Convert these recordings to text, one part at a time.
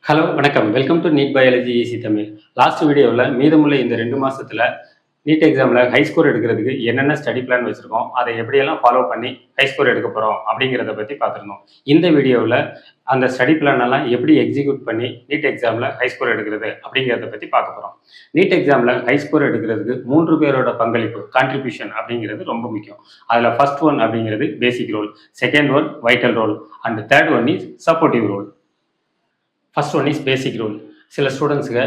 Hello வணக்கம். Welcome to NEET biology easy Tamil. Last வீடியோவில் மீதமுள்ள இந்த 2 மாசத்துல நீட் எக்ஸாமில் ஹை ஸ்கோர் எடுக்கிறதுக்கு என்னென்ன ஸ்டடி பிளான் வச்சுருக்கோம், அதை எப்படியெல்லாம் ஃபாலோ பண்ணி ஹை ஸ்கோர் எடுக்க போகிறோம் அப்படிங்கிறத பற்றி பார்த்துருந்தோம். இந்த வீடியோவில் அந்த ஸ்டடி பிளான் எல்லாம் எப்படி எக்ஸிக்யூட் பண்ணி நீட் எக்ஸாமில் ஹை ஸ்கோர் எடுக்கிறது அப்படிங்கிறத பற்றி பார்க்க போகிறோம். நீட் எக்ஸாமில் ஹை ஸ்கோர் எடுக்கிறதுக்கு 3 பேரோட பங்களிப்பு கான்ட்ரிபியூஷன் அப்படிங்கிறது ரொம்ப முக்கியம். அதில் ஃபர்ஸ்ட் ஒன் அப்படிங்கிறது basic role, second one vital role and third one is supportive role. First one is basic rule. சில ஸ்டூடெண்ட்ஸுங்க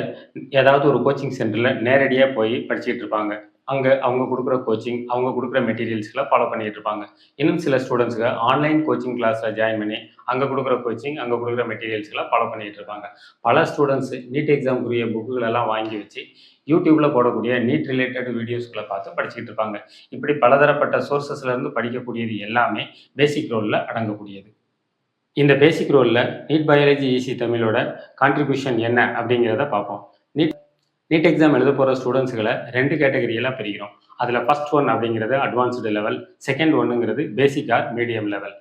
ஏதாவது ஒரு கோச்சிங் சென்டரில் நேரடியாக போய் படிச்சுட்டு இருப்பாங்க. அங்கே அவங்க கொடுக்குற கோச்சிங், அவங்க கொடுக்குற மெட்டீரியல்ஸ்களை ஃபாலோ பண்ணிட்டு இருப்பாங்க. இன்னும் சில ஸ்டூடெண்ட்ஸுங்க ஆன்லைன் கோச்சிங் கிளாஸில் ஜாயின் பண்ணி அங்கே கொடுக்குற கோச்சிங், அங்கே கொடுக்குற மெட்டீரியல்ஸ்களை ஃபாலோ பண்ணிட்டு இருப்பாங்க. பல ஸ்டூடெண்ட்ஸ் நீட் எக்ஸாமுக்குரிய புக்குகளெல்லாம் வாங்கி வச்சு யூடியூப்பில் போடக்கூடிய நீட் ரிலேட்டட் வீடியோஸ்களை பார்த்து படிச்சுக்கிட்டு இருப்பாங்க. இப்படி பலதரப்பட்ட சோர்சஸ்லேருந்து படிக்கக்கூடியது எல்லாமே பேசிக் ரோலில் அடங்கக்கூடியது. இந்த பேசிக் ரோலில் நீட் பயாலஜி ஈஸி தமிழோட கான்ட்ரிபியூஷன் என்ன அப்படிங்கிறத பார்ப்போம். நீட் எக்ஸாம் எழுத போகிற ஸ்டூடெண்ட்ஸுகளை 2 கேட்டகரியெல்லாம் பிரிக்கிறோம். அதில் ஃபர்ஸ்ட் ஒன் அப்படிங்கிறது அட்வான்ஸ்டு லெவல், செகண்ட் ஒன்னுங்கிறது basic or medium level.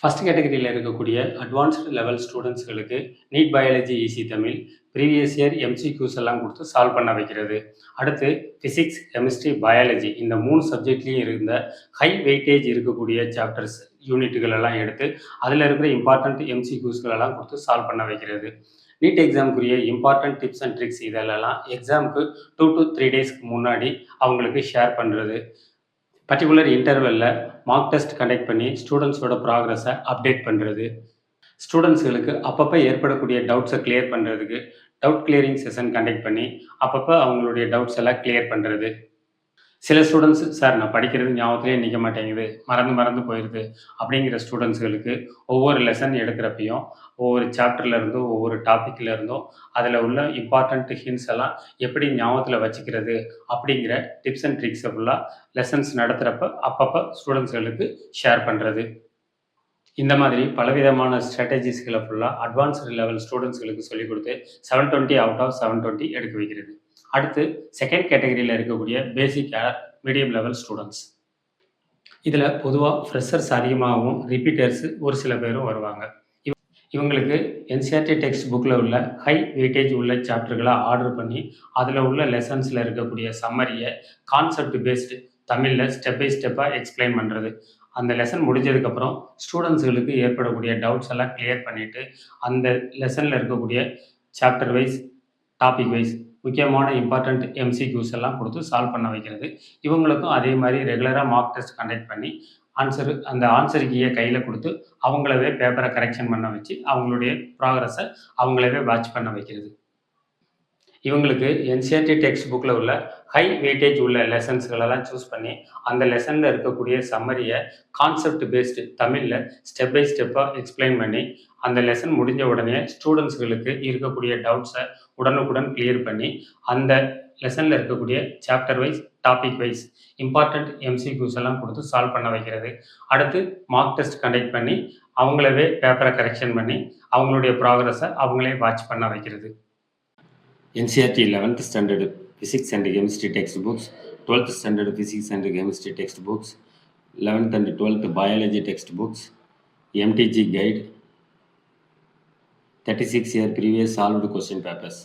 First கேட்டகரியில் இருக்கக்கூடிய அட்வான்ஸ்டு லெவல் ஸ்டூடெண்ட்ஸ்களுக்கு NEET biology easy Tamil previous year MCQs எல்லாம் கொடுத்து சால்வ் பண்ண வைக்கிறது. அடுத்து ஃபிசிக்ஸ், கெமிஸ்ட்ரி, பயாலஜி இந்த 3 சப்ஜெக்ட்லேயும் இருந்த ஹை வெயிட்டேஜ் இருக்கக்கூடிய சாப்டர்ஸ் யூனிட்டுகள் எல்லாம் எடுத்து அதில் இருக்கிற இம்பார்ட்டண்ட் எம்சிக்யூஸ்கள் எல்லாம் கொடுத்து சால்வ் பண்ண வைக்கிறது. நீட் எக்ஸாமுக்குரிய இம்பார்ட்டன்ட் டிப்ஸ் அண்ட் ட்ரிக்ஸ் இதெல்லாம் எக்ஸாமுக்கு 2 to 3 டேஸ்க்கு முன்னாடி அவங்களுக்கு ஷேர் பண்ணுறது. பர்டிகுலர் இன்டர்வெல்லில் மார்க் டெஸ்ட் கண்டக்ட் பண்ணி ஸ்டூடெண்ட்ஸோட ப்ராக்ரஸை அப்டேட் பண்ணுறது. ஸ்டூடெண்ட்ஸுகளுக்கு அப்பப்போ ஏற்படக்கூடிய டவுட்ஸை கிளியர் பண்ணுறதுக்கு டவுட் கிளியரிங் செஷன் கண்டக்ட் பண்ணி அப்பப்போ அவங்களுடைய டவுட்ஸ் எல்லாம் கிளியர் பண்ணுறது. சில ஸ்டூடெண்ட்ஸ், சார் நான் படிக்கிறது ஞாபகத்திலே நிற்க மாட்டேங்குது, மறந்து போயிடுது அப்படிங்கிற ஸ்டூடெண்ட்ஸுகளுக்கு ஒவ்வொரு லெசன் எடுக்கிறப்பையும் ஒவ்வொரு சாப்டர்லேருந்தும் ஒவ்வொரு டாப்பிக்கில் இருந்தும் அதில் உள்ள இம்பார்ட்டண்ட் ஹிண்ட்ஸ் எல்லாம் எப்படி ஞாபகத்தில் வச்சுக்கிறது அப்படிங்கிற டிப்ஸ் அண்ட் ட்ரிக்ஸை ஃபுல்லாக லெசன்ஸ் நடத்துகிறப்ப அப்பப்போ ஸ்டூடெண்ட்ஸுகளுக்கு ஷேர் பண்ணுறது. இந்த மாதிரி பலவிதமான ஸ்ட்ராட்டஜிஸ்களை ஃபுல்லாக அட்வான்ஸ்டு லெவல் ஸ்டூடெண்ட்ஸ்களுக்கு சொல்லிக் கொடுத்து 720 அவுட் ஆஃப் 720 எடுக்க வைக்கிறது. அடுத்து செகண்ட் கேட்டகரியில் இருக்கக்கூடிய பேசிக் மீடியம் லெவல் ஸ்டூடெண்ட்ஸ். இதில் பொதுவாக ஃப்ரெஷர்ஸ் அதிகமாகவும் ரிப்பீட்டர்ஸ் ஒரு சில பேரும் வருவாங்க. இவங்களுக்கு என்சிஆர்டி டெக்ஸ்ட் புக்கில் உள்ள ஹை வெயிட்டேஜ் உள்ள சாப்டர்களை ஆர்டர் பண்ணி அதில் உள்ள லெசன்ஸில் இருக்கக்கூடிய சம்மரியை கான்செப்ட் பேஸ்டு தமிழில் ஸ்டெப் பை ஸ்டெப்பாக எக்ஸ்பிளைன் பண்ணுறது. அந்த லெசன் முடிஞ்சதுக்கப்புறம் ஸ்டூடெண்ட்ஸுகளுக்கு ஏற்படக்கூடிய டவுட்ஸ் எல்லாம் கிளியர் பண்ணிவிட்டு அந்த லெசனில் இருக்கக்கூடிய சாப்டர் வைஸ், டாபிக் வைஸ் முக்கியமான இம்பார்ட்டண்ட் எம்சிக்யூஸ் எல்லாம் கொடுத்து சால்வ் பண்ண வைக்கிறது. இவங்களுக்கும் அதே மாதிரி ரெகுலராக மார்க் டெஸ்ட் கண்டக்ட் பண்ணி அந்த ஆன்சர் கீயை கையில் கொடுத்து அவங்களவே பேப்பரை கரெக்ஷன் பண்ண வச்சு அவங்களுடைய ப்ராக்ரஸை அவங்களவே வாட்ச் பண்ண வைக்கிறது. இவங்களுக்கு என்சிஆர்டி டெக்ஸ்ட் புக்கில் உள்ள ஹை வெயிட்டேஜ் உள்ள லெசன்ஸ்களெல்லாம் சூஸ் பண்ணி அந்த லெசனில் இருக்கக்கூடிய சம்மரியை கான்செப்ட் பேஸ்டு தமிழில் ஸ்டெப் பை ஸ்டெப்பாக எக்ஸ்பிளைன் பண்ணி அந்த லெசன் முடிஞ்ச உடனே ஸ்டூடெண்ட்ஸ்களுக்கு இருக்கக்கூடிய டவுட்ஸை உடனுக்குடன் கிளியர் பண்ணி அந்த லெசனில் இருக்கக்கூடிய chapter wise, topic wise important MCQs எல்லாம் கொடுத்து சால்வ் பண்ண வைக்கிறது. அடுத்து மார்க் டெஸ்ட் கண்டக்ட் பண்ணி அவங்களவே பேப்பரை கரெக்ஷன் பண்ணி அவங்களுடைய ப்ராக்ரஸை அவங்களே வாட்ச் பண்ண வைக்கிறது. NCERT 11th standard physics and chemistry textbooks, 12th standard physics and chemistry textbooks, 11th and 12th biology textbooks, MTG guide, 36 year previous solved question papers.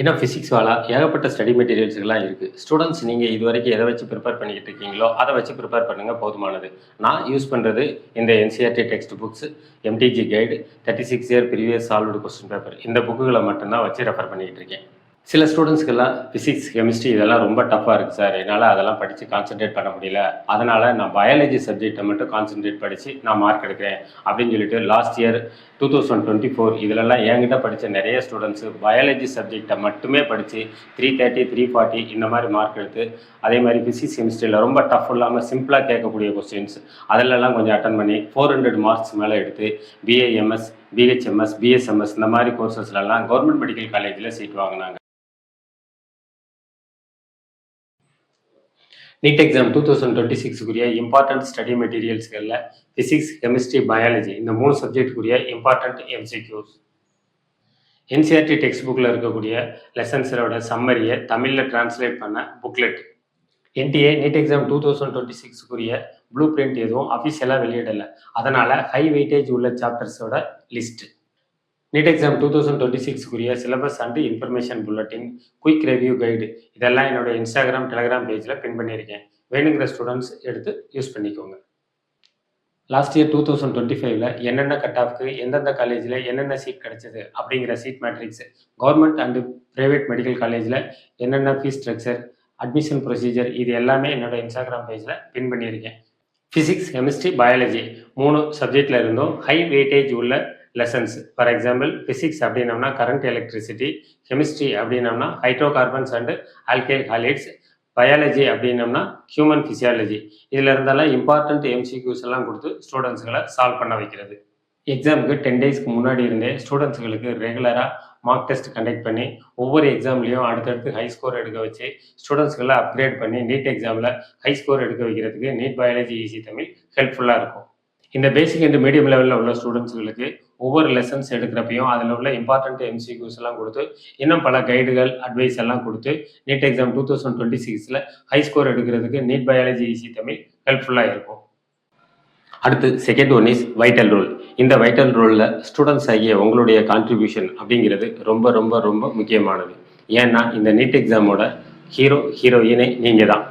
இன்னும் ஃபிசிக்ஸ் வாலா ஏகப்பட்ட study மெட்டீரியல்ஸ்லாம் இருக்குது. ஸ்டூடெண்ட்ஸ் நீங்கள் இது வரைக்கும் எதை வச்சு ப்ரிப்பேர் பண்ணிக்கிட்டு இருக்கீங்களோ அதை வச்சு ப்ரிப்பேர் பண்ணுங்கள், போதுமானது. நான் யூஸ் பண்ணுறது இந்த NCERT text books, MTG guide, 36 year previous solved question paper இந்த புக்குகளை மட்டும்தான் வச்சு ரெஃபர் பண்ணிக்கிட்டு இருக்கேன். சில ஸ்டூடெண்ட்ஸ்க்கெல்லாம் ஃபிசிக்ஸ், கெமிஸ்ட்ரி இதெல்லாம் ரொம்ப டஃப்பாக இருக்குது சார், என்னால் அதெல்லாம் படித்து கான்சென்ட்ரேட் பண்ண முடியல, அதனால் நான் பயாலஜி சப்ஜெக்டை மட்டும் கான்சென்ட்ரேட் படித்து நான் மார்க் எடுக்கிறேன் அப்படின்னு சொல்லிட்டு லாஸ்ட் இயர் 2024 இதிலெல்லாம் என்கிட்ட படித்த நிறைய ஸ்டூடெண்ட்ஸு பயாலஜி சப்ஜெக்டை மட்டுமே படித்து 330, 340 இந்த மாதிரி மார்க் எடுத்து அதே மாதிரி ஃபிசிக்ஸ், கெமிஸ்ட்ரியில் ரொம்ப டஃப் இல்லாமல் சிம்பிளாக கேட்கக்கூடிய கொஸ்டின்ஸ் அதிலெல்லாம் கொஞ்சம் அட்டன் பண்ணி 400 மார்க்ஸ் மேலே எடுத்து பிஏஎம்எஸ், பிஹெச்எம்எஸ், பிஎஸ்எம்எஸ் இந்த மாதிரி கோர்சஸ்லாம் கவர்மெண்ட் மெடிக்கல் காலேஜில் சீட் வாங்கினாங்க. நீட் எக்ஸாம் 2026 இம்பார்ட்டன்ட் ஸ்டடி மெட்டீரியல்ஸ்களில் ஃபிசிக்ஸ், கெமிஸ்ட்ரி, பயாலஜி இந்த 3 சப்ஜெக்டுக்குரிய இம்பார்ட்டன்ட் எம்சிக்யூஸ். என்சிஆர்டி டெக்ஸ்ட் புக்கில் இருக்கக்கூடிய லெசன்ஸோட சம்மரியை தமிழில் டிரான்ஸ்லேட் பண்ண booklet. NTA NEET exam 2026 blueprint எதுவும் அஃபிஷியலாக வெளியிடலை, அதனால் ஹை வெயிட்டேஜ் உள்ள சாப்டர்ஸோட list. NEET exam 2026 syllabus and information bulletin quick review guide இதெல்லாம் என்னோட இன்ஸ்டாகிராம் டெலிகிராம் பேஜில் பின் பண்ணியிருக்கேன். வேணுங்கிற ஸ்டூடெண்ட்ஸ் எடுத்து யூஸ் பண்ணிக்கோங்க. லாஸ்ட் இயர் 2025ல் என்னென்ன கட் ஆஃப்க்கு எந்தெந்த காலேஜில் என்னென்ன சீட் கிடைச்சது அப்படிங்கிற seat matrix, government and private medical காலேஜில் என்னென்ன ஃபீஸ் ஸ்ட்ரக்சர், அட்மிஷன் ப்ரொசீஜர் இது எல்லாமே என்னோட இன்ஸ்டாகிராம் பேஜில் பின் பண்ணியிருக்கேன். ஃபிசிக்ஸ், கெமிஸ்ட்ரி, பயாலஜி 3 சப்ஜெக்டில் இருந்தும் ஹை வெயிட்டேஜ் உள்ள லெசன்ஸ். ஃபார் எக்ஸாம்பிள் ஃபிசிக்ஸ் அப்படின்னோம்னா கரண்ட் எலக்ட்ரிசிட்டி, கெமிஸ்ட்ரி அப்படின்னோம்னா hydrocarbons and alkyl halides, biology அப்படின்னோம்னா ஹியூமன் ஃபிசியாலஜி. இதில் இருந்தாலும் இம்பார்ட்டண்ட் எம்சிக்யூஸ் எல்லாம் கொடுத்து ஸ்டூடெண்ட்ஸுகளை சால்வ் பண்ண வைக்கிறது. எக்ஸாமுக்கு 10 டேஸ்க்கு முன்னாடி இருந்தே ஸ்டூடெண்ட்ஸுகளுக்கு ரெகுலராக மார்க் டெஸ்ட் கண்டக்ட் பண்ணி ஒவ்வொரு எக்ஸாம்லேயும் அடுத்தடுத்து ஹை ஸ்கோர் எடுக்க வச்சு ஸ்டூடெண்ட்ஸ்களை அப்கிரேட் பண்ணி நீட் எக்ஸாமில் ஹை ஸ்கோர் எடுக்க வைக்கிறதுக்கு நீட் பயாலஜி ஈஸி தமிழ் ஹெல்ப்ஃபுல்லாக இருக்கும். இந்த பேசிக் அண்ட் மீடியம் லெவலில் உள்ள ஸ்டூடெண்ட்ஸுகளுக்கு ஒவ்வொரு லெசன்ஸ் எடுக்கிறப்பையும் அதில் உள்ள இம்பார்ட்டன்ட் எம்சிக்யூஸ் எல்லாம் கொடுத்து இன்னும் பல கைடுகள் அட்வைஸ் எல்லாம் கொடுத்து நீட் எக்ஸாம் 2026ல் ஹை ஸ்கோர் எடுக்கிறதுக்கு நீட் பயாலஜி ஈஸி தமிழ் ஹெல்ப்ஃபுல்லாக இருக்கும். அடுத்து second one is vital role. இந்த வைட்டல் ரோலில் ஸ்டூடெண்ட்ஸ் ஆகிய உங்களுடைய கான்ட்ரிபியூஷன் அப்படிங்கிறது ரொம்ப ரொம்ப ரொம்ப முக்கியமானது. ஏன்னா இந்த நீட் எக்ஸாமோட ஹீரோயினே நீங்கள் தான்.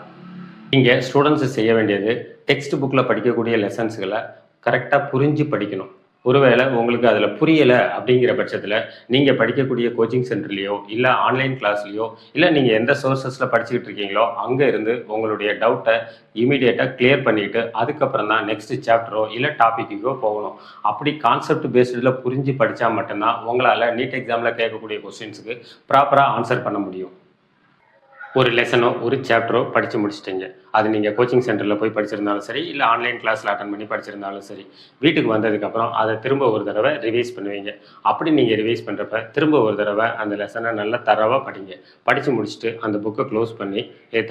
நீங்கள் ஸ்டூடெண்ட்ஸ் செய்ய வேண்டியது டெக்ஸ்ட் புக்கில் படிக்கக்கூடிய லெசன்ஸுகளை கரெக்டாக புரிஞ்சு படிக்கணும். ஒருவேளை உங்களுக்கு அதில் புரியலை அப்படிங்கிற பட்சத்தில் நீங்கள் படிக்கக்கூடிய கோச்சிங் சென்டர்லேயோ இல்லை ஆன்லைன் கிளாஸ்லேயோ இல்லை நீங்கள் எந்த சோர்சஸில் படிச்சுக்கிட்டு இருக்கீங்களோ அங்கே இருந்து உங்களுடைய டவுட்டை இமீடியட்டாக கிளியர் பண்ணிவிட்டு அதுக்கப்புறம் தான் நெக்ஸ்ட் சாப்டரோ இல்லை டாப்பிக்கோ போகணும். அப்படி கான்செப்ட் பேஸ்டில் புரிஞ்சு படித்தா மட்டும்தான் உங்களால் நீட் எக்ஸாமில் கேட்கக்கூடிய கொஸ்டின்ஸுக்கு ப்ராப்பராக ஆன்சர் பண்ண முடியும். ஒரு லெசனோ ஒரு சாப்டரோ படித்து முடிச்சிட்டிங்க. அது நீங்கள் கோச்சிங் சென்டரில் போய் படிச்சிருந்தாலும் சரி இல்லை ஆன்லைன் கிளாஸில் அட்டன் பண்ணி படிச்சிருந்தாலும் சரி, வீட்டுக்கு வந்ததுக்கப்புறம் அதை திரும்ப ஒரு தடவை ரிவைஸ் பண்ணுவீங்க. அப்படி நீங்கள் ரிவைஸ் பண்ணுறப்ப திரும்ப ஒரு தடவை அந்த லெசனை நல்லா தரவாக படிங்க. படித்து முடிச்சுட்டு அந்த புக்கை க்ளோஸ் பண்ணி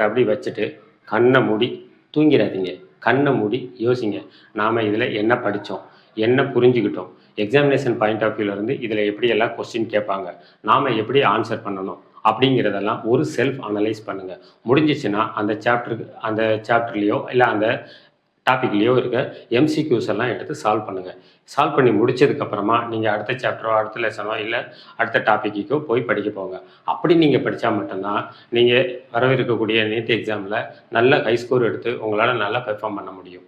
அப்படி வச்சுட்டு கண்ணை மூடி தூங்கிடாதீங்க. கண்ணை மூடி யோசிங்க, நாம் இதில் என்ன படித்தோம், என்ன புரிஞ்சுக்கிட்டோம், எக்ஸாமினேஷன் பாயிண்ட் ஆஃப் வியூலேருந்து இதில் எப்படியெல்லாம் கொஸ்டின் கேட்பாங்க, நாம் எப்படி ஆன்சர் பண்ணணும் அப்படிங்கிறதெல்லாம் ஒரு செல்ஃப் அனலைஸ் பண்ணுங்கள். முடிஞ்சிச்சுன்னா அந்த சாப்டர்லேயோ இல்லை அந்த டாப்பிக்லேயோ இருக்க எம்சிக்யூஸ் எல்லாம் எடுத்து சால்வ் பண்ணுங்கள். சால்வ் பண்ணி முடிச்சதுக்கப்புறமா நீங்கள் அடுத்த சாப்டரோ அடுத்த லெசனோ இல்லை அடுத்த டாப்பிக்கோ போய் படிக்க போங்க. அப்படி நீங்கள் படித்தா மட்டும்தான் நீங்கள் வரவிருக்கக்கூடிய நீட் எக்ஸாமில் நல்ல ஹை ஸ்கோர் எடுத்து உங்களால் நல்லா பெர்ஃபார்ம் பண்ண முடியும்.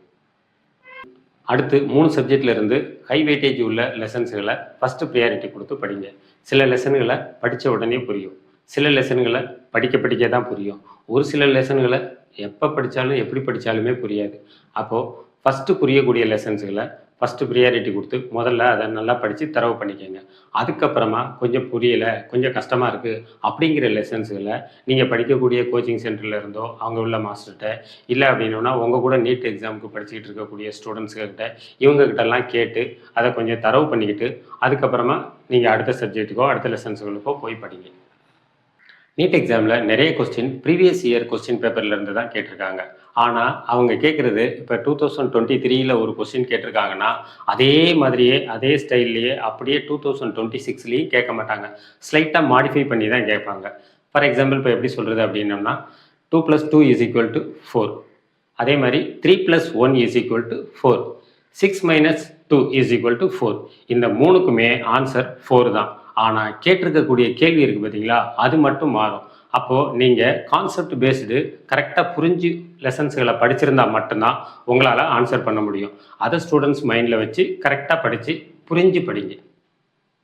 அடுத்து 3 சப்ஜெக்டில் இருந்து ஹை வெயிட்டேஜ் உள்ள லெசன்ஸுகளை ஃபஸ்ட்டு ப்ரியாரிட்டி கொடுத்து படிங்க. சில லெசன்களை படித்த உடனே புரியும், சில லெசன்களை படிக்க தான் புரியும், ஒரு சில லெசன்களை எப்போ படித்தாலும் எப்படி படித்தாலுமே புரியாது. அப்போது ஃபஸ்ட்டு புரியக்கூடிய லெசன்ஸுகளை ஃபஸ்ட்டு ப்ரியாரிட்டி கொடுத்து முதல்ல அதை நல்லா படித்து தரவு பண்ணிக்கோங்க. அதுக்கப்புறமா கொஞ்சம் புரியலை, கொஞ்சம் கஷ்டமாக இருக்குது அப்படிங்கிற லெசன்ஸுகளை நீங்கள் படிக்கக்கூடிய கோச்சிங் சென்டரில் இருந்தோ அவங்க உள்ள மாஸ்டர்கிட்ட இல்லை அப்படின்னா உங்கள் கூட நீட் எக்ஸாமுக்கு படிச்சுக்கிட்டு இருக்கக்கூடிய ஸ்டூடெண்ட்ஸ்கிட்ட இவங்ககிட்டலாம் கேட்டு அதை கொஞ்சம் தரவு பண்ணிக்கிட்டு அதுக்கப்புறமா நீங்கள் அடுத்த சப்ஜெக்ட்டுக்கோ அடுத்த லெசன்ஸுகளுக்கோ போய் படிங்க. நீட் எக்ஸாமில் நிறைய கொஸ்டின் ப்ரீவியஸ் இயர் கொஸ்டின் பேப்பர்லேருந்து தான் கேட்டிருக்காங்க. ஆனால் அவங்க கேட்குறது இப்போ 2023ல் ஒரு கொஸ்டின் கேட்டிருக்காங்கன்னா அதே மாதிரியே அதே ஸ்டைல்லையே அப்படியே 2026லேயும் கேட்க மாட்டாங்க. ஸ்லைட்டாக மாடிஃபை பண்ணி தான் கேட்பாங்க. ஃபார் எக்ஸாம்பிள் இப்போ எப்படி சொல்கிறது அப்படின்னோம்னா 2 + 2 = 4, அதே மாதிரி 3 + 1 = 4, 6 - 2 = 4. இந்த 3க்குமே ஆன்சர் 4 தான். ஆனால் கேட்டிருக்கக்கூடிய கேள்வி இருக்குது பார்த்தீங்களா, அது மட்டும் மாறும். அப்போது நீங்கள் கான்செப்ட் பேஸ்டு கரெக்டாக புரிஞ்சு லெசன்ஸுகளை படிச்சிருந்தா மட்டும்தான் உங்களால் ஆன்சர் பண்ண முடியும். அதை ஸ்டூடெண்ட்ஸ் மைண்டில் வச்சு கரெக்டாக படித்து புரிஞ்சு படிங்க.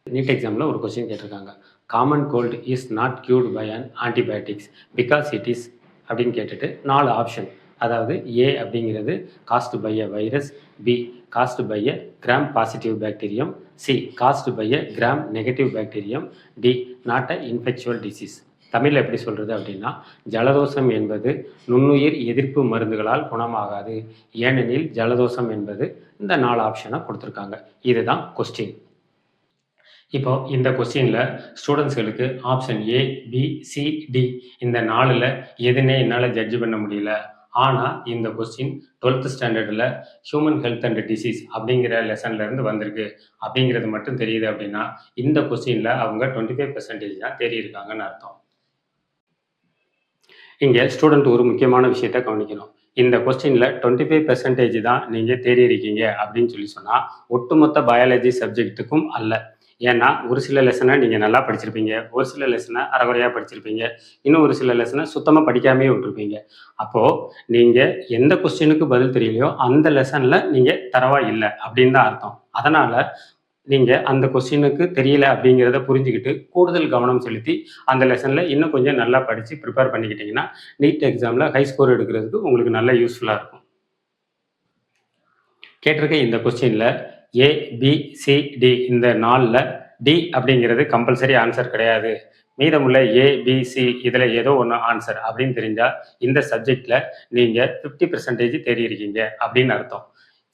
நீட் எக்ஸாமில் ஒரு கொஸ்டின் கேட்டிருக்காங்க, common cold is not cured by an antibiotics because it is அப்படின்னு கேட்டுட்டு 4 ஆப்ஷன். அதாவது ஏ அப்படிங்கிறது caused by a virus, B caused by a gram positive bacterium, C caused by a gram negative bacterium, D not a infectious disease. தமிழில் எப்படி சொல்கிறது அப்படின்னா, ஜலதோஷம் என்பது நுண்ணுயிர் எதிர்ப்பு மருந்துகளால் குணமாகாது, ஏனெனில் ஜலதோஷம் என்பது இந்த 4 ஆப்ஷனை கொடுத்துருக்காங்க. இதுதான் கொஸ்டின். இப்போ இந்த கொஸ்டினில் ஸ்டூடெண்ட்ஸ்களுக்கு option A, B, C, D இந்த 4ல் எதுனே என்னால் ஜட்ஜ் பண்ண முடியல. ஆனால் இந்த கொஸ்டின் 12th ஸ்டாண்டர்டில் ஹியூமன் ஹெல்த் அண்ட் டிசீஸ் அப்படிங்கிற லெசன்லேருந்து வந்திருக்கு அப்படிங்கிறது மட்டும் தெரியுது அப்படின்னா இந்த கொஸ்டினில் அவங்க 25% தான் தேறியிருக்காங்கன்னு அர்த்தம். இங்கே ஸ்டூடெண்ட் ஒரு முக்கியமான விஷயத்தை கவனிக்கணும். இந்த கொஸ்டினில் 25% தான் நீங்கள் தேறி இருக்கீங்க அப்படின்னு சொல்லி சொன்னால் ஒட்டுமொத்த பயாலஜி சப்ஜெக்ட்டுக்கும் அல்ல. ஏன்னா ஒரு சில லெசனை நீங்கள் நல்லா படிச்சிருப்பீங்க, ஒரு சில லெசனை அரைகுறையாக படிச்சிருப்பீங்க, இன்னும் ஒரு சில லெசனை சுத்தமாக படிக்காமே விட்டுருப்பீங்க. அப்போது நீங்கள் எந்த கொஸ்டினுக்கு பதில் தெரியலையோ அந்த லெசனில் நீங்கள் தரவா இல்லை அப்படின்னு தான் அர்த்தம். அதனால் நீங்கள் அந்த கொஸ்டினுக்கு தெரியல அப்படிங்கிறத புரிஞ்சுக்கிட்டு கூடுதல் கவனம் செலுத்தி அந்த லெசனில் இன்னும் கொஞ்சம் நல்லா படித்து ப்ரிப்பேர் பண்ணிக்கிட்டிங்கன்னா நீட் எக்ஸாமில் ஹை ஸ்கோர் எடுக்கிறதுக்கு உங்களுக்கு நல்ல யூஸ்ஃபுல்லாக இருக்கும். கேட்டிருக்க இந்த கொஸ்டினில் ஏ, பி, சி, டி இந்த 4ல் டி அப்படிங்கிறது கம்பல்சரி ஆன்சர் கிடையாது. மீதமுள்ள ஏ, பி, சி இதில் ஏதோ ஒன்று ஆன்சர் அப்படின்னு தெரிஞ்சால் இந்த சப்ஜெக்டில் நீங்கள் 50% தேறியிருக்கீங்க அப்படின்னு அர்த்தம்.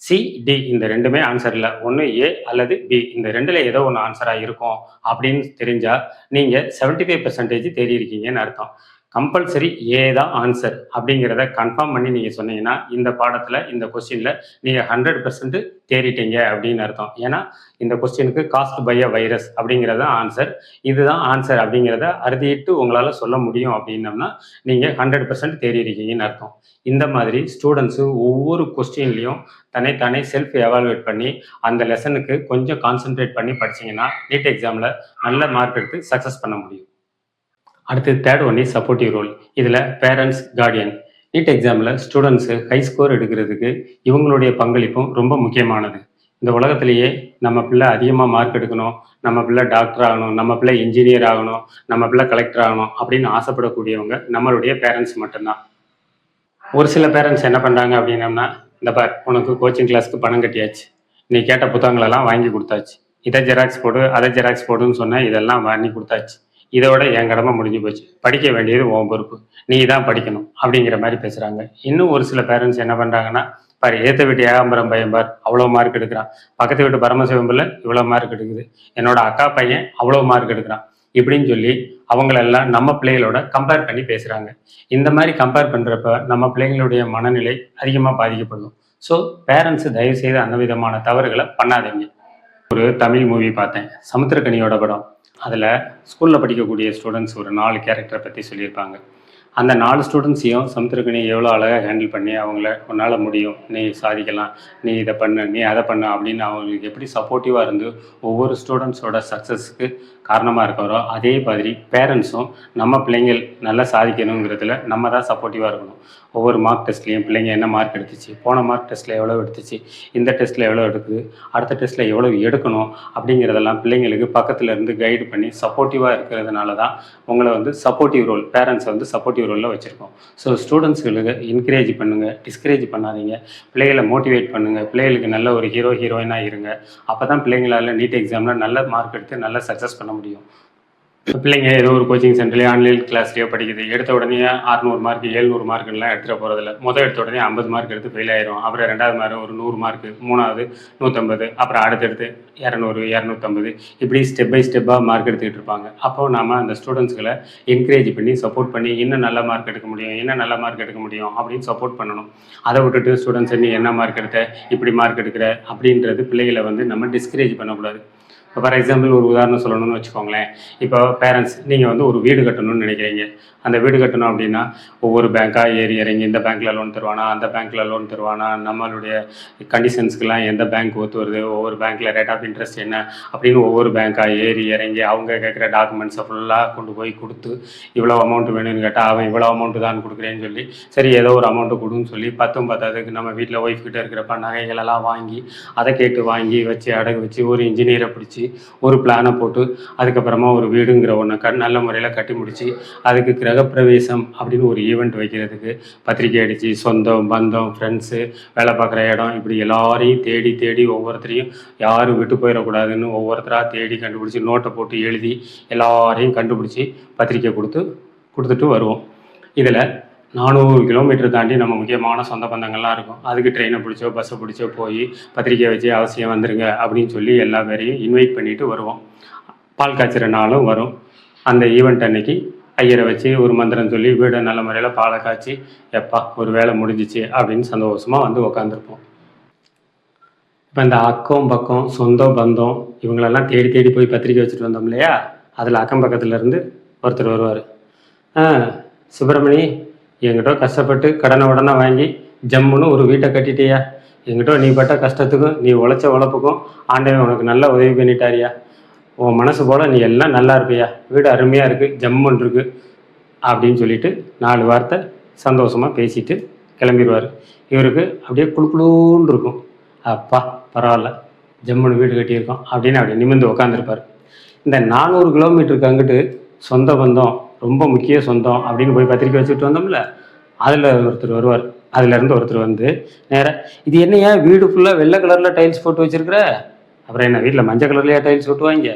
சி, டி இந்த ரெண்டுமே ஆன்சர் இல்லை, ஒன்று ஏ அல்லது பி இந்த ரெண்டில் ஏதோ ஒன்று ஆன்சராக இருக்கும் அப்படின்னு தெரிஞ்சால் நீங்கள் 75% தேறியிருக்கீங்கன்னு அர்த்தம். கம்பல்சரி ஏ தான் ஆன்சர் அப்படிங்கிறத கன்ஃபார்ம் பண்ணி நீங்கள் சொன்னீங்கன்னா இந்த பாடத்தில் இந்த கொஸ்டினில் நீங்கள் 100% தேறிட்டீங்க அப்படின்னு அர்த்தம். ஏன்னா இந்த கொஸ்டினுக்கு காஸ்ட் பை அ வைரஸ் அப்படிங்கிறது ஆன்சர், இதுதான் ஆன்சர் அப்படிங்கிறத அறுதிட்டு உங்களால் சொல்ல முடியும் அப்படின்னம்னா நீங்கள் 100% தேறியிருக்கீங்கன்னு அர்த்தம். இந்த மாதிரி ஸ்டூடெண்ட்ஸு ஒவ்வொரு கொஸ்டின்லையும் தன்னைத்தானே செல்ஃப் எவாலுவேட் பண்ணி அந்த லெசனுக்கு கொஞ்சம் கான்சென்ட்ரேட் பண்ணி படிச்சிங்கன்னா நீட் எக்ஸாமில் நல்ல மார்க் எடுத்து சக்ஸஸ் பண்ண முடியும். அடுத்து third one is supportive role. இதில் பேரண்ட்ஸ், கார்டியன். நீட் எக்ஸாமில் ஸ்டூடெண்ட்ஸு ஹை ஸ்கோர் எடுக்கிறதுக்கு இவங்களுடைய பங்களிப்பும் ரொம்ப முக்கியமானது. இந்த உலகத்திலேயே நம்ம பிள்ளை அதிகமாக மார்க் எடுக்கணும், நம்ம பிள்ளை டாக்டர் ஆகணும், நம்ம பிள்ளை இன்ஜினியர் ஆகணும், நம்ம பிள்ளை கலெக்டர் ஆகணும் அப்படின்னு ஆசைப்படக்கூடியவங்க நம்மளுடைய பேரண்ட்ஸ் மட்டும்தான். ஒரு சில பேரண்ட்ஸ் என்ன பண்ணுறாங்க அப்படின்னம்னா, இந்த பார் உனக்கு கோச்சிங் கிளாஸ்க்கு பணம் கட்டியாச்சு, நீ கேட்ட புத்தகங்களெல்லாம் வாங்கி கொடுத்தாச்சு, இதை ஜெராக்ஸ் போடு அதை ஜெராக்ஸ் போடுன்னு சொன்னால் இதெல்லாம் வாங்கி கொடுத்தாச்சு, இதோட என் கடமை முடிஞ்சு போச்சு, படிக்க வேண்டியது உன் பொறுப்பு, நீ தான் படிக்கணும் அப்படிங்கிற மாதிரி பேசுகிறாங்க. இன்னும் ஒரு சில பேரண்ட்ஸ் என்ன பண்ணுறாங்கன்னா, பாரு ஏற்ற வீட்டு ஏகாம்பரம் பையன் பார் அவ்வளோ மார்க் எடுக்கிறான், பக்கத்து வீட்டு பரமசிவம்பில் இவ்வளோ மார்க் எடுக்குது, என்னோட அக்கா பையன் அவ்வளோ மார்க் எடுக்கிறான் இப்படின்னு சொல்லி அவங்களெல்லாம் நம்ம பிள்ளைகளோட கம்பேர் பண்ணி பேசுகிறாங்க. இந்த மாதிரி கம்பேர் பண்ணுறப்ப நம்ம பிள்ளைங்களுடைய மனநிலை அதிகமாக பாதிக்கப்படும். ஸோ பேரண்ட்ஸு தயவுசெய்து அந்த விதமான தவறுகளை பண்ணாதீங்க. ஒரு தமிழ் மூவி பார்த்தேன், சமுத்திரக்கனியோட படம். அதில் ஸ்கூலில் படிக்கக்கூடிய ஸ்டூடெண்ட்ஸ் ஒரு 4 கேரக்டரை பற்றி சொல்லியிருப்பாங்க. அந்த 4 ஸ்டூடெண்ட்ஸையும் சமுத்திரக்கனி எவ்வளோ அழகாக ஹேண்டில் பண்ணி அவங்கள உன்னால் முடியும், நீ சாதிக்கலாம், நீ இதை பண்ணு, நீ அதை பண்ணு அப்படின்னு அவங்களுக்கு எப்படி சப்போர்ட்டிவாக இருந்து ஒவ்வொரு ஸ்டூடெண்ட்ஸோட சக்ஸஸ்க்கு காரணமாக இருக்கிறோ அதே மாதிரி பேரண்ட்ஸும் நம்ம பிள்ளைங்கள் நல்லா சாதிக்கணுங்கிறதுல நம்ம தான் சப்போர்ட்டிவாக இருக்கணும். ஒவ்வொரு மார்க் டெஸ்ட்லேயும் பிள்ளைங்க என்ன மார்க் எடுத்துச்சு, போன மார்க் டெஸ்ட்டில் எவ்வளோ எடுத்துச்சு, இந்த டெஸ்ட்டில் எவ்வளோ எடுக்குது, அடுத்த டெஸ்ட்டில் எவ்வளோ எடுக்கணும் அப்படிங்கிறதெல்லாம் பிள்ளைங்களுக்கு பக்கத்தில் இருந்து கைடு பண்ணி சப்போர்ட்டிவாக இருக்கிறதுனால தான் உங்களை சப்போர்ட்டிவ் ரோல், பேரண்ட்ஸை சப்போர்ட்டிவ் ரோலில் வச்சுருக்கோம். ஸோ ஸ்டூடெண்ட்ஸுகளுக்கு என்கரேஜ் பண்ணுங்கள், டிஸ்கரேஜ் பண்ணாதீங்க, பிள்ளைகளை மோட்டிவேட் பண்ணுங்கள், பிள்ளைகளுக்கு நல்ல ஒரு ஹீரோயினாக இருங்க. அப்போ தான் பிள்ளைங்களால் நீட் எக்ஸாமில் நல்ல மார்க் எடுத்து நல்லா சக்ஸஸ் பண்ண முடியும். பிள்ளைங்க ஏதோ ஒரு கோச்சிங் சென்டர்லையோ ஆன்லைன் கிளாஸ்லையோ படிக்குது, எடுத்த உடனே 600 மார்க் 700 மார்க்குலாம் எடுத்துகிட்டு போகிறதில்ல. எடுத்த உடனே 50 மார்க் எடுத்து ஃபெயில் ஆயிரும். அப்புறம் 2வது மார்க் ஒரு 100 மார்க்கு, 3வது 150, அப்புறம் அடுத்தடுத்து 200 250 இப்படி ஸ்டெப் பை ஸ்டெப்பாக மார்க் எடுத்துக்கிட்டு இருப்பாங்க. அப்போது நம்ம அந்த ஸ்டூடெண்ட்ஸ்களை என்கரேஜ் பண்ணி சப்போர்ட் பண்ணி இன்னும் நல்ல மார்க் எடுக்க முடியும், இன்னும் நல்ல மார்க் எடுக்க முடியும் அப்படின்னு சப்போர்ட் பண்ணணும். அதை விட்டுட்டு ஸ்டூடெண்ட்ஸ் நீ என்ன மார்க் எடுத்த, இப்படி மார்க் எடுக்கிற அப்படின்றது பிள்ளைகளை நம்ம டிஸ்கரேஜ் பண்ணக்கூடாது. இப்போ ஃபார் எக்ஸாம்பிள் ஒரு உதாரணம் சொல்லணும்னு வச்சுக்கோங்களேன். இப்போ பேரண்ட்ஸ் நீங்கள் ஒரு வீடு கட்டணும்னு நினைக்கிறீங்க. அந்த வீடு கட்டணும் அப்படின்னா ஒவ்வொரு பேங்க்காக ஏறி இறங்கி இந்த பேங்க்கில் லோன் தருவானா, அந்த பேங்க்கில் லோன் தருவானா, நம்மளுடைய கண்டிஷன்ஸ்க்கெலாம் எந்த பேங்க் ஒத்து வருது, ஒவ்வொரு பேங்க்கில் ரேட் ஆஃப் இன்ட்ரெஸ்ட் என்ன அப்படின்னு ஒவ்வொரு பேங்க்காக ஏறி இறங்கி அவங்க கேட்குற டாக்குமெண்ட்ஸை ஃபுல்லாக கொண்டு போய் கொடுத்து இவ்வளோ அமௌண்ட் வேணும்னு கேட்டால் அவன் இவ்வளோ அமௌண்ட்டு தான் கொடுக்குறேன்னு சொல்லி சரி ஏதோ ஒரு அமௌண்ட்டு கொடுன்னு சொல்லி 10 10 நம்ம வீட்டில் ஒய்ஃப் கிட்டே இருக்கிறப்ப நகைகளெல்லாம் வாங்கி அதை கேட்டு வாங்கி வச்சு அடகு வச்சு ஒரு இன்ஜினியரை பிடிச்சி ஒரு பிளானை போட்டு அதுக்கப்புறமா ஒரு வீடுங்கிற ஒன்று நல்ல முறையில் கட்டி முடித்து அதுக்கு கிரகப்பிரவேசம் அப்படின்னு ஒரு ஈவெண்ட் வைக்கிறதுக்கு பத்திரிக்கை அடித்து சொந்தம் பந்தம் ஃப்ரெண்ட்ஸு வேலை பார்க்குற இடம் இப்படி எல்லாரையும் தேடி தேடி ஒவ்வொருத்தரையும் யாரும் விட்டு போயிடக்கூடாதுன்னு ஒவ்வொருத்தராக தேடி கண்டுபிடிச்சி நோட்டை போட்டு எழுதி எல்லாரையும் கண்டுபிடிச்சி பத்திரிக்கை கொடுத்துட்டு வருவோம். இதில் 400 கிலோமீட்டர் தாண்டி நம்ம முக்கியமான சொந்த பந்தங்கள்லாம் இருக்கும். அதுக்கு ட்ரெயினை பிடிச்சோ பஸ்ஸை பிடிச்சோ போய் பத்திரிக்கை வச்சு அவசியம் வந்துருங்க அப்படின்னு சொல்லி எல்லா பேரையும் இன்வைட் பண்ணிவிட்டு வருவோம். பால் காய்ச்சிற நாளும் வரும். அந்த ஈவெண்ட் அன்னைக்கு ஐயரை வச்சு ஒரு மந்திரம் சொல்லி வீடை நல்ல முறையில் பாலை காய்ச்சி எப்பா ஒரு வேலை முடிஞ்சிச்சு அப்படின்னு சந்தோஷமாக உட்காந்துருப்போம். இப்போ இந்த அக்கம் பக்கம் சொந்தம் பந்தம் இவங்களெல்லாம் தேடி தேடி போய் பத்திரிக்கை வச்சுட்டு வந்தோம் இல்லையா, அதில் அக்கம் பக்கத்துலேருந்து ஒருத்தர் வருவார். சுப்பிரமணி, என்கிட்ட கஷ்டப்பட்டு கடனை உடனே வாங்கி ஜம்முன்னு ஒரு வீட்டை கட்டிட்டியா, என்கிட்ட நீ பட்ட கஷ்டத்துக்கும் நீ உழைச்ச உழைப்புக்கும் ஆண்டவன் உனக்கு நல்ல உதவி பண்ணிட்டாரியா, உன் மனசு போல் நீ எல்லாம் நல்லா இருப்பியா, வீடு அருமையாக இருக்குது, ஜம்முன்னு இருக்குது அப்படின்னு சொல்லிட்டு 4 வார்த்தை சந்தோஷமாக பேசிட்டு கிளம்பிடுவார். இவருக்கு அப்படியே குளுக்குளுன்னு இருக்கும். அப்பா பரவாயில்ல, ஜம்முன்னு வீடு கட்டியிருக்கோம் அப்படின்னு அப்படி நிமிர்ந்து உட்காந்துருப்பார். இந்த 400 கிலோமீட்டருக்கு அங்கிட்டு சொந்த பந்தம், ரொம்ப முக்கிய சொந்தம் அப்படின்னு போய் பத்திரிக்கை வச்சுட்டு வந்தோம்ல, அதில் ஒருத்தர் வருவார். அதுலேருந்து ஒருத்தர் வந்து நேராக, இது என்னையா வீடு ஃபுல்லாக வெள்ளை கலரில் டைல்ஸ் போட்டு வச்சுருக்குற, அப்புறம் என்ன வீட்டில் மஞ்சள் கலர்லையா டைல்ஸ் ஓட்டுவாங்க?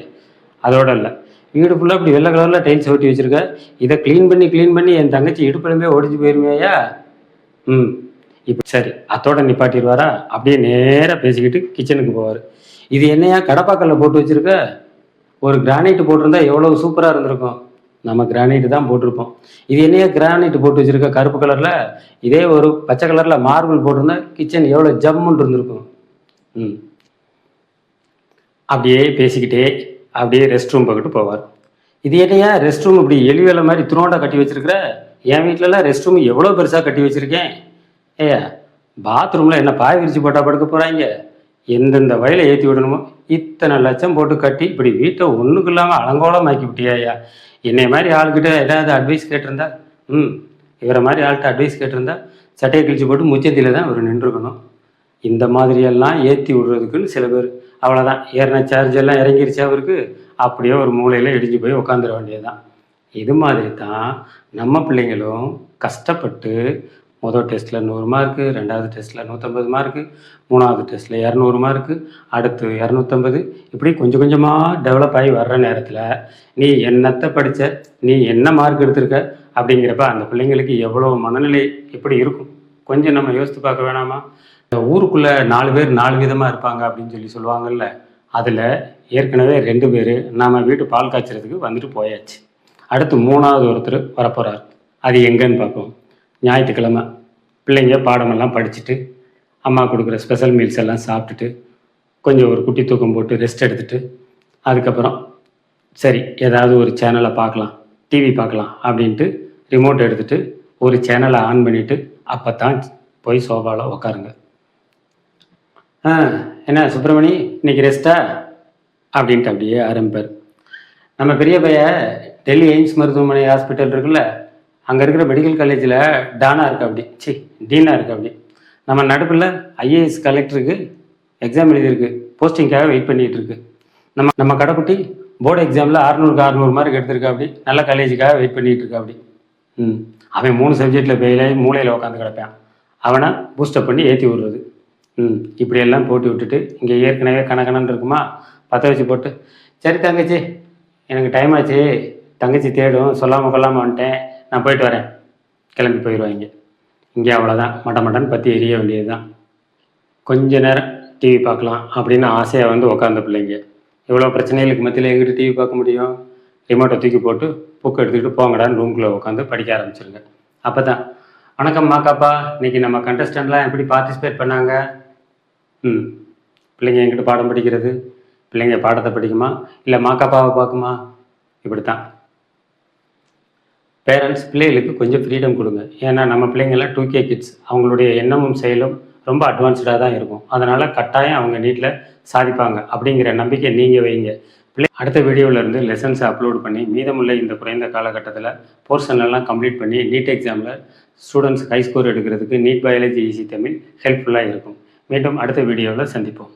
அதோட இல்லை, வீடு ஃபுல்லாக இப்படி வெள்ளை கலரில் டைல்ஸ் ஓட்டி வச்சுருக்க, இதை க்ளீன் பண்ணி என் தங்கச்சி இடுப்புலமே ஓடிச்சு போயிருமையா? ம், இப்போ சரி அத்தோட நிப்பாட்டிடுவாரா? அப்படியே நேராக பேசிக்கிட்டு கிச்சனுக்கு போவார். இது என்னையா கடப்பாக்கல்ல போட்டு வச்சுருக்க, ஒரு கிரானைட்டு போட்டிருந்தா எவ்வளோ சூப்பராக இருந்திருக்கும். நம்ம கிரானைட்டு தான் போட்டிருப்போம். இது என்னையா கிரானைட்டு போட்டு வச்சுருக்க கருப்பு கலரில், இதே ஒரு பச்சை கலரில் மார்பிள் போட்டிருந்தா கிச்சன் எவ்வளோ ஜம்முன்னு இருந்திருக்கும். ம், அப்படியே பேசிக்கிட்டே அப்படியே ரெஸ்ட் ரூம் பக்கிட்டு போவார். இது என்னையா ரெஸ்ட் ரூம் இப்படி எலி வேலை மாதிரி துணோண்டா கட்டி வச்சிருக்கிற, என் வீட்டிலலாம் ரெஸ்ட் ரூம் எவ்வளோ பெருசாக கட்டி வச்சுருக்கேன். ஏயா பாத்ரூமில் என்ன பாய் விரிச்சு போட்டால் படுக்க போகிறாங்க, எந்தெந்த வயலை ஏற்றி விடணுமோ இத்தனை லட்சம் போட்டு கட்டி இப்படி வீட்டை ஒன்றுக்கு இல்லாமல் அலங்கோலம் ஆக்கி விட்டியாயா. என்னை மாதிரி ஆள்கிட்ட ஏதாவது அட்வைஸ் கேட்டிருந்தா, இவரை மாதிரி ஆள்கிட்ட அட்வைஸ் கேட்டிருந்தா சட்டையை கிழிச்சு போட்டு முச்சத்தில தான் இவர் நின்றுக்கணும். இந்த மாதிரியெல்லாம் ஏற்றி விடுறதுக்குன்னு சில பேர், அவ்வளோதான் ஏறின சார்ஜ் எல்லாம் இறங்கிருச்சு அவருக்கு, அப்படியே ஒரு மூலையில் இடிஞ்சு போய் உட்காந்துட வேண்டியதுதான். இது மாதிரி தான் நம்ம பிள்ளைங்களும் கஷ்டப்பட்டு முதல் டெஸ்ட்டில் 100 மார்க்கு, 2வது டெஸ்ட்டில் 150 மார்க்கு, 3வது டெஸ்ட்டில் 200 மார்க்கு, அடுத்து 250, இப்படி கொஞ்சம் கொஞ்சமாக டெவலப் ஆகி வர்ற நேரத்தில் நீ என்னத்தை படித்த, நீ என்ன மார்க் எடுத்திருக்க அப்படிங்கிறப்ப அந்த பிள்ளைங்களுக்கு எவ்வளோ மனநிலை எப்படி இருக்கும் கொஞ்சம் நம்ம யோசித்து பார்க்க வேணாமா? ஊருக்குள்ளே 4 பேர் 4 விதமாக இருப்பாங்க அப்படின்னு சொல்லி சொல்லுவாங்கல்ல, அதில் ஏற்கனவே 2 பேர் நம்ம வீட்டு பால் காய்ச்சறதுக்கு வந்துட்டு போயாச்சு. அடுத்து 3வது ஒருத்தர் வரப்போகிறார். அது எங்கன்னு பார்ப்போம். ஞாயிற்றுக்கிழமை பிள்ளைங்க பாடமெல்லாம் படிச்சுட்டு அம்மா கொடுக்குற ஸ்பெஷல் மீல்ஸ் எல்லாம் சாப்பிட்டுட்டு கொஞ்சம் ஒரு குட்டி தூக்கம் போட்டு ரெஸ்ட் எடுத்துகிட்டு அதுக்கப்புறம் சரி ஏதாவது ஒரு சேனலை பார்க்கலாம், டிவி பார்க்கலாம் அப்படின்ட்டு ரிமோட் எடுத்துகிட்டு ஒரு சேனலை ஆன் பண்ணிவிட்டு அப்போ தான் போய் சோஃபாவில் உட்காருங்க. என்ன சுப்பிரமணி இன்னைக்கு ரெஸ்ட்டா அப்படின்ட்டு அப்படியே ஆரம்பிப்பார். நம்ம பெரிய பையன் டெல்லி எய்ம்ஸ் மருத்துவமனை ஹாஸ்பிட்டல் இருக்குல்ல, அங்கே இருக்கிற மெடிக்கல் காலேஜில் டானாக இருக்கு, அப்படி டீனாக இருக்குது. அப்படி நம்ம நடுப்பில் ஐஏஎஸ் கலெக்டருக்கு எக்ஸாம் எழுதியிருக்கு, போஸ்டிங்காக வெயிட் பண்ணிகிட்டு இருக்கு. நம்ம கடைக்குட்டி போர்டு எக்ஸாமில் 600க்கு 600 மார்க் எடுத்திருக்கா, அப்படி நல்ல காலேஜுக்காக வெயிட் பண்ணிகிட்டு இருக்கா. அப்படி அவன் 3 சப்ஜெக்டில் ஃபெயிலாகி மூளையில் உட்காந்து கிடப்பான். அவனை பூஸ்டப் பண்ணி ஏற்றி விடுறது. இப்படியெல்லாம் போட்டு விட்டுட்டு இங்கே ஏற்கனவே கணக்கணன்னு இருக்குமா, பற்ற வச்சு போட்டு சரி தங்கச்சி எனக்கு டைம் ஆச்சு, தங்கச்சி தேடும், சொல்லாமல் கொள்ளாமல் வந்துட்டேன், நான் போயிட்டு வரேன், கிளம்பி போயிடுவாங்க. இங்கே அவ்வளோதான், மட்டன்னு பற்றி எரிய வேண்டியது தான். கொஞ்ச நேரம் டிவி பார்க்கலாம் அப்படின்னு ஆசையாக வந்து உட்காந்த பிள்ளைங்க இவ்வளோ பிரச்சனைகளுக்கு மத்தியில் எங்கிட்ட டிவி பார்க்க முடியும்? ரிமோட்டை தூக்கி போட்டு புக்கு எடுத்துக்கிட்டு போங்கடான்னு ரூம்குள்ளே உட்காந்து படிக்க ஆரம்பிச்சிருங்க. அப்போ தான் வணக்கம் மாக்காப்பா, இன்றைக்கி நம்ம கண்டஸ்டன்ட்லாம் எப்படி பார்ட்டிசிபேட் பண்ணாங்க? பிள்ளைங்க என்கிட்ட பாடம் படிக்கிறது, பிள்ளைங்க பாடத்தை படிக்குமா இல்லை மாக்காப்பாவை பார்க்குமா? இப்படித்தான் பேரண்ட்ஸ் பிள்ளைகளுக்கு கொஞ்சம் ஃப்ரீடம் கொடுங்க. ஏன்னா நம்ம பிள்ளைங்கள்லாம் 2K கிட்ஸ், அவங்களுடைய எண்ணமும் செயலும் ரொம்ப அட்வான்ஸ்டாக தான் இருக்கும். அதனால் கட்டாயம் அவங்க நீட்டில் சாதிப்பாங்க அப்படிங்கிற நம்பிக்கை நீங்கள் வைங்க. அடுத்த வீடியோவிலேருந்து லெசன்ஸை அப்லோட் பண்ணி மீதமுள்ள இந்த குறைந்த காலகட்டத்தில் போர்ஷன்லாம் கம்ப்ளீட் பண்ணி நீட் எக்ஸாமில் ஸ்டூடெண்ட்ஸ் ஹை ஸ்கோர் எடுக்கிறதுக்கு நீட் பயாலஜி ஈஸி தமிழ் ஹெல்ப்ஃபுல்லாக இருக்கும். மீண்டும் அடுத்த வீடியோவில் சந்திப்போம்.